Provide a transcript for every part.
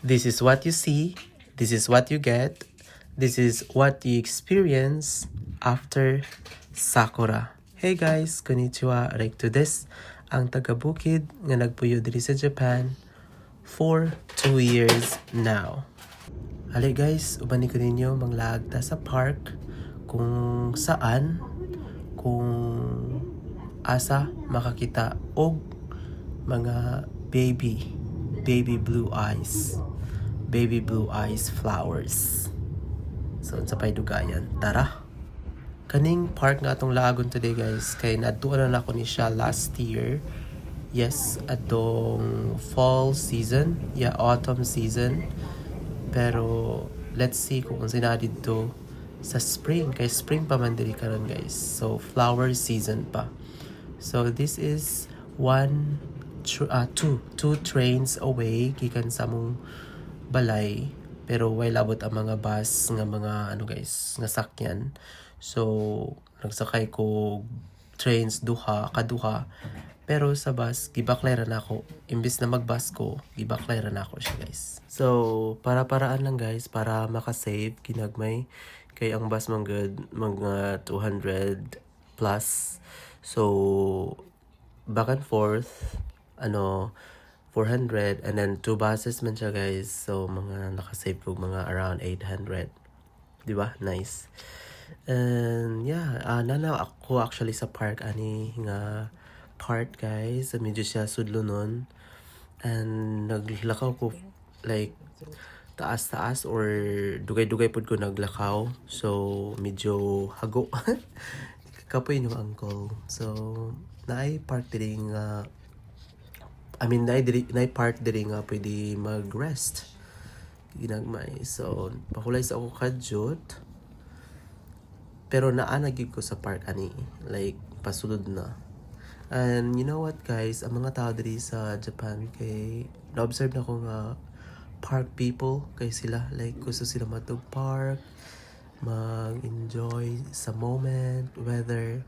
This is what you see, this is what you get, this is what you experience after Sakura. Hey guys, konnichiwa, Rekto des, ang taga-bukid nga nagpuyo diri sa Japan for 2 years now. Hali guys, ubani ko ninyo manglaag ta sa park kung saan, kung asa makakita og mga baby blue eyes flowers. So sa pay dugayan, tara. Kaning park nga atong laagon today guys, kay nadtuan na ako ni siya last year. Yes, atong fall season, autumn season. Pero let's see kung sina dito sa spring, kay spring pa man diri karon guys. So flower season pa. So this is two trains away gikan sa mong balay, pero way labot ang mga bus nga mga nga sakyan. So nagsakay ko trains kaduha, pero sa bus gibaklayran ako. Imbis na magbus ko, gibaklayran ako siya guys. So para-paraan lang guys, para makasave kinagmay, kay ang bus man good mga 200 plus. So back and forth 400, and then 2 buses man siya guys. So mga nakasave ko mga around 800. Di ba? Nice. And yeah, nana ako actually sa park ani nga part guys. Medyo siya sudlo nun. And naglakaw ko like taas-taas or dugay-dugay pod ko naglakaw. So medyo hago. Kapoy yung uncle. So naay park diri nga naay part diri nga pwede mag-rest ginagmay. So pakulay sa ako kadyot, pero naanagig ko sa park ani, like pasulod na. And you know what guys, ang mga tao diri sa Japan, kay na-observe na ko nga park people, kay sila like gusto sila matug park, mag-enjoy sa moment, weather.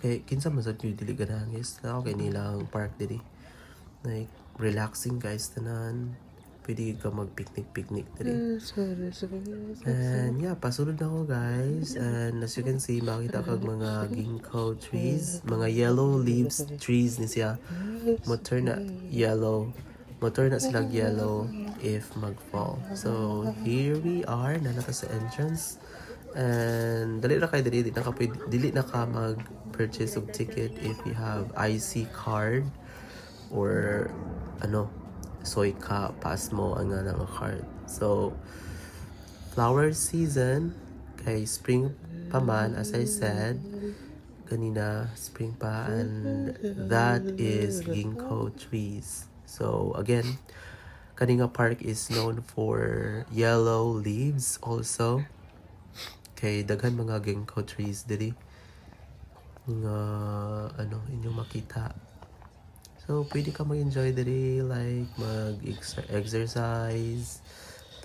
Kay kinsa man sa dili ganahan guys, na okay nilang park diri. Like relaxing guys tanan. Pwede ka mag-picnic diri. And yeah, pasulod na ako guys. And as you can see, makita kag mga ginkgo trees, mga yellow leaves trees ni siya. Mo-turn na silang yellow if mag-fall. So here we are, nanata sa entrance. And dili na ka mag-purchase of ticket if you have IC card or soy ka pass mo ang nga card. So flower season, kay spring pa man, as I said kanina, spring pa, and that is ginkgo trees. So again, kaninga park is known for yellow leaves also, kay daghan mga ginkgo trees diri nga inyong makita. So pwede ka mag-enjoy diri, like mag-exercise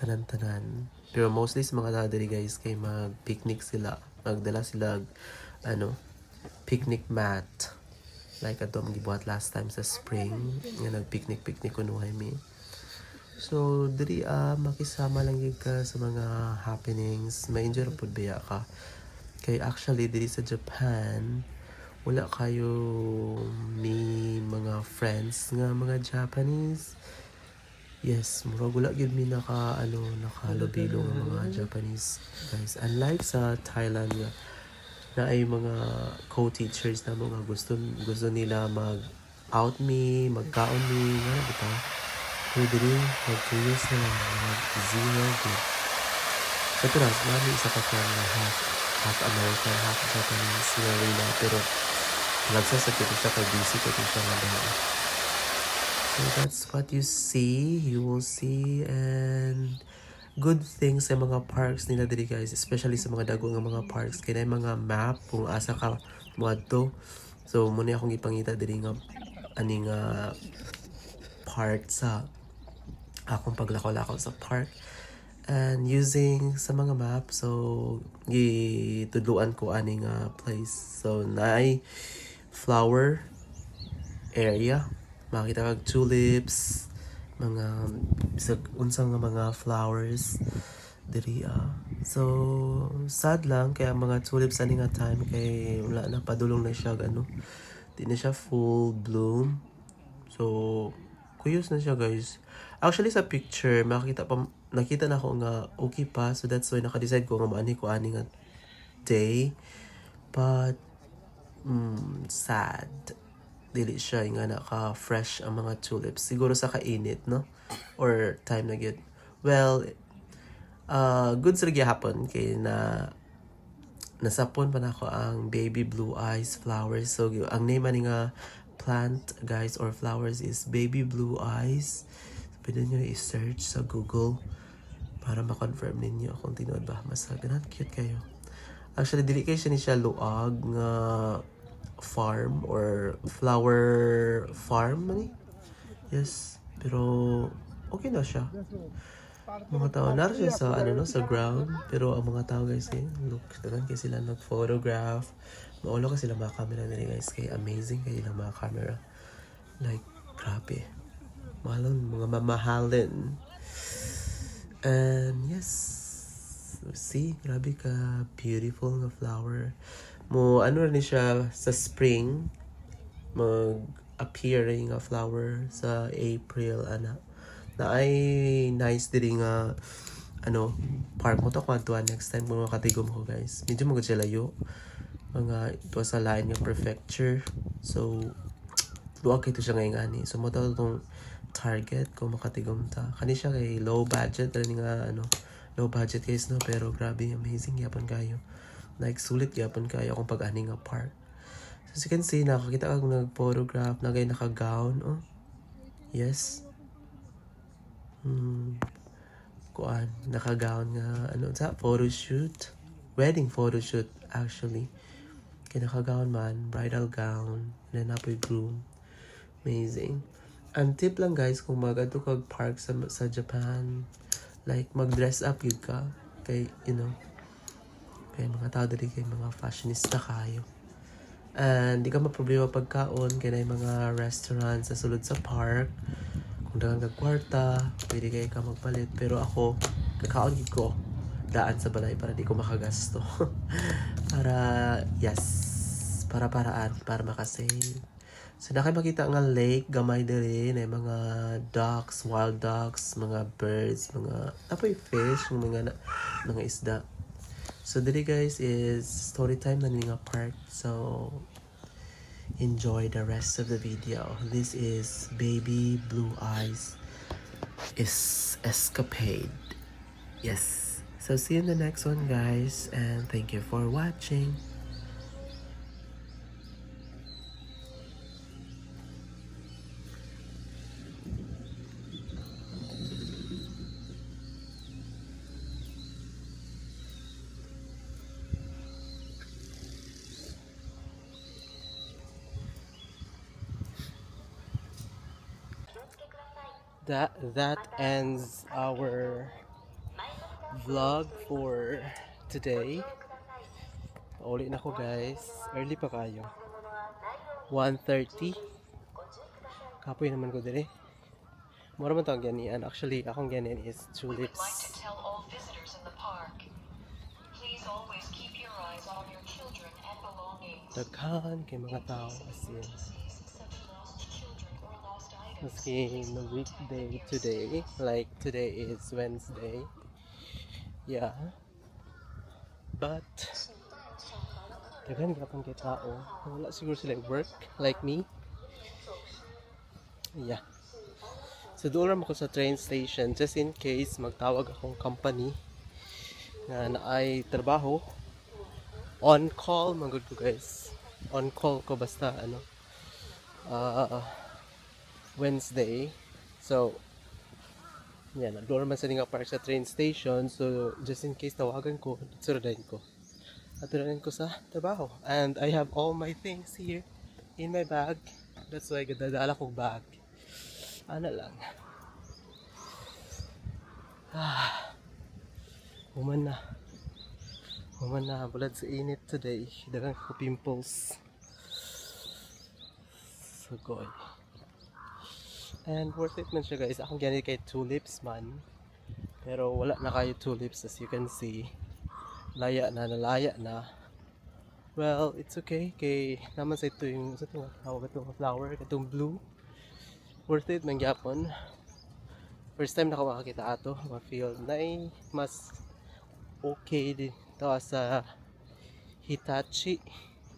tanan. Pero mostly sa mga tao diri guys, kay mag-picnic sila, magdala sila picnic mat, like ato ang gibuhat last time sa spring nga nag-picnic kunuhay mi. So diri makisama lang gyud ka sa mga happenings, ma-enjoy ra pud biya ka. Kay actually diri sa Japan, wala kayo may mga friends nga mga Japanese. Yes, murag wala gyud mi nakalobilo nga mga Japanese guys. Unlike sa Thailand nga na ay mga co-teachers na mga gusto nila mag-out me, magkaon me, nga bitaw. Pero diri mag-curious na lang, mag-zero good. So ito na, marami isa ka half American, half Japanese nga Rina, pero nagsasakit siya kay busy ko siya nga dahil. So that's what you will see, and good things sa mga parks nila diri guys, especially sa mga dago nga mga parks, kay na mga map kung asa ka moadto. So muna akong ipangita diri nga ani nga part sa akong paglakaw-lakaw sa park, and using sa mga map, so gitudluan ko ani nga place. So naay flower area, makita kag tulips, mga bisag unsang nga mga flowers diri so sad lang kaya ang mga tulips ani nga time kay wala na padulong na siya ano di na siya full bloom so curious na siya guys actually sa picture nakita na ako nga okay pa so that's why naka-decide ko nga maani ko ani nga day but sad dili siya nga naka-fresh ang mga tulips siguro sa kainit no or time na gyud well good sa hapon kay na nasapon pa nako ang baby blue eyes flowers so ang name ani nga plant guys or flowers is baby blue eyes so, pwede nyo i-search sa Google para ma-confirm ninyo kung tinuod ba mas ganun cute kayo actually dili kay siya luag nga farm or flower farm man yes pero okay na siya mga tao na siya sa sa ground pero ang mga tao guys look dagan kay sila nag-photograph maulo ka sila mga camera nila guys kay amazing kay ilang mga camera like grabe mga mamahalin and yes see grabe ka beautiful nga flower mo rin siya sa spring mag appear nga flower sa April na ay nice diri nga park mo to kwantuan next time kung makatigom ko guys medyo magod siya layo mga ito sa line nga prefecture so luwag kay ito siya ngayon ani so mo itong target kung makatigom ta kani siya kay low budget rin nga low budget guys no pero grabe amazing yapon kayo like sulit yapon kayo kung pag-ani nga park so as you can see nakakita kag nag-photograph na gay naka-gown yes kuan naka-gown nga sa photoshoot wedding photoshoot actually kay naka-gown man bridal gown and then apoy groom amazing ang tip lang guys kung mag-adto kag park sa Japan like mag-dress up yun ka kay kay mga tao dali kay mga fashionista kayo and di ka maproblema pagkaon kay na mga restaurants sa sulod sa park kung dagang kag kwarta pwede kay ka magpalit pero ako kakaon gid ko daan sa balay para di ko makagasto para yes para makasave so na kayo makita nga lake gamay diri na mga ducks wild ducks mga birds mga apoy fish mga isda so diri guys is story time na nga park so enjoy the rest of the video. This is Baby Blue Eyes escapade. Yes. So see you in the next one guys and thank you for watching. That ends our vlog for today. Ulit na ko guys. Early pa kayo. 1:30. Kapoy naman ko dire. Mura man tawag ganian. Actually, akong ganian is tulips. Daghan kay mga tao as in. Maski no weekday today, like today is Wednesday. Yeah. But daghan gapon kay tao. Wala siguro sila work like me. Yeah. So doon naman ako sa train station just in case magtawag akong company na naay trabaho. On call magud ko guys. On call ko basta Wednesday. So yan, doon naman sa nga park sa train station. So just in case tawagan ko, suradan ko. At ko sa trabaho. And I have all my things here in my bag. That's why gadadala kong bag. Ano lang. Human na bulad sa init today. Dagang ko pimples. Sugoy. And worth it man siya guys. Akong ganit kay tulips man. Pero wala na kayo tulips as you can see. Nalaya na. Well, it's okay. Kay naman sa ito yung sa itong tawag itong flower, itong blue. Worth it man gyapon. First time na ako makakita ato, ma-feel na mas okay din to sa Hitachi.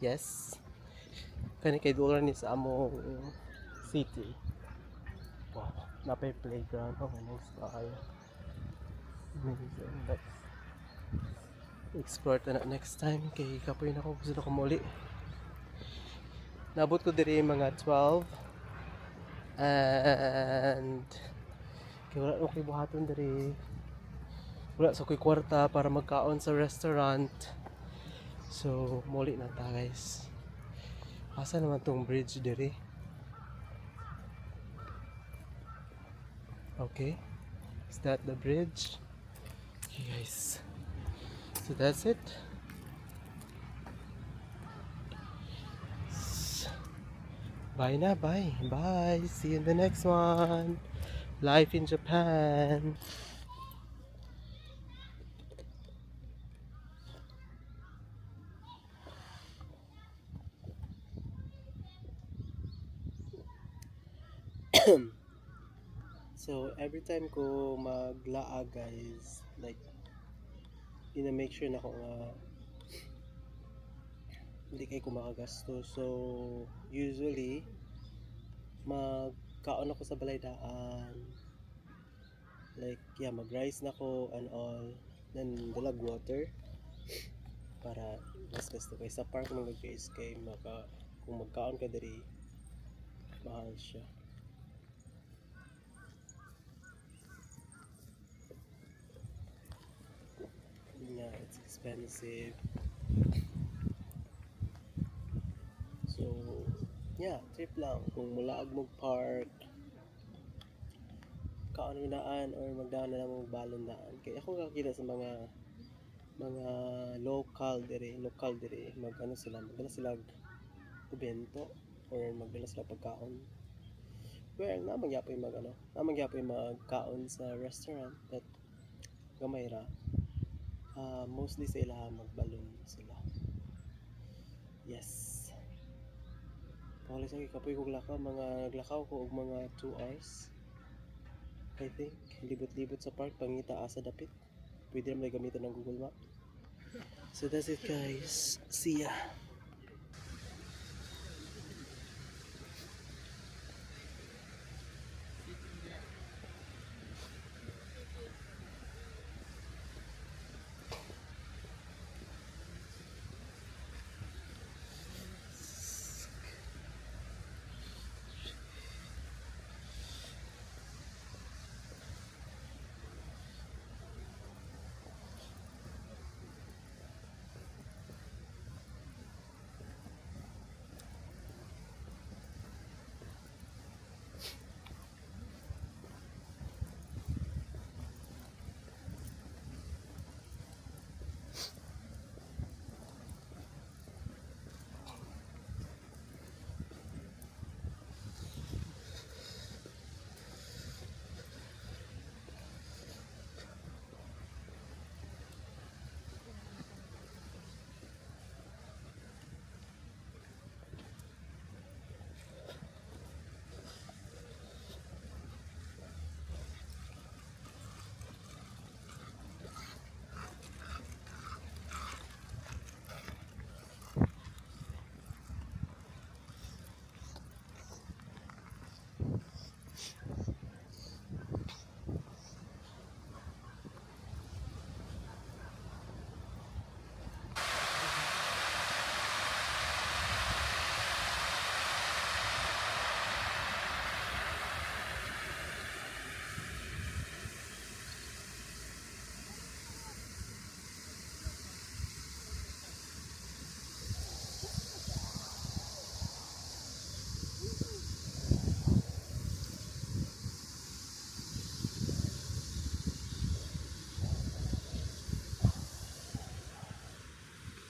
Yes. Kani kay dolar ni sa among city. Wow, napay playground. Oh, nice tayo. Amazing. Let's explore na next time. Kay kapoy na ako. Gusto na ko muli. Nabot ko diri mga 12. And kay wala akong buhaton diri. Wala sa ko'y kwarta para magkaon sa restaurant. So, muli na ta guys. Asa naman tong bridge diri? Okay. Is that the bridge? Okay guys. So that's it. Bye na, bye. Bye. See you in the next one. Life in Japan. So every time ko maglaa guys, like ina-make sure na ko nga hindi kayo kumakagastos. So usually magkaon ako sa balaydaan, like mag-rice na ko and all, then dalag water para mas gusto kay sa park mga guys. Kay kung magkaon ka diri mahal siya. Yeah, it's expensive. So, yeah, trip lang. Kung mulaag mo park, kaon naan or magdaan na lang mo balon daan. Kaya ako kakita sa mga local dire, magdala sila kubento or magdala sila pagkaon. Well, namagyapoy magkaon sa restaurant, but gamay ra. Mostly sila magbalon sila. Yes. Pakalis ang ikapoy kong lakaw, naglakaw ko og mga 2 hours. I think, libot-libot sa park, pangita asa dapit. Pwede naman gamitin ng Google Map. So that's it guys. See ya.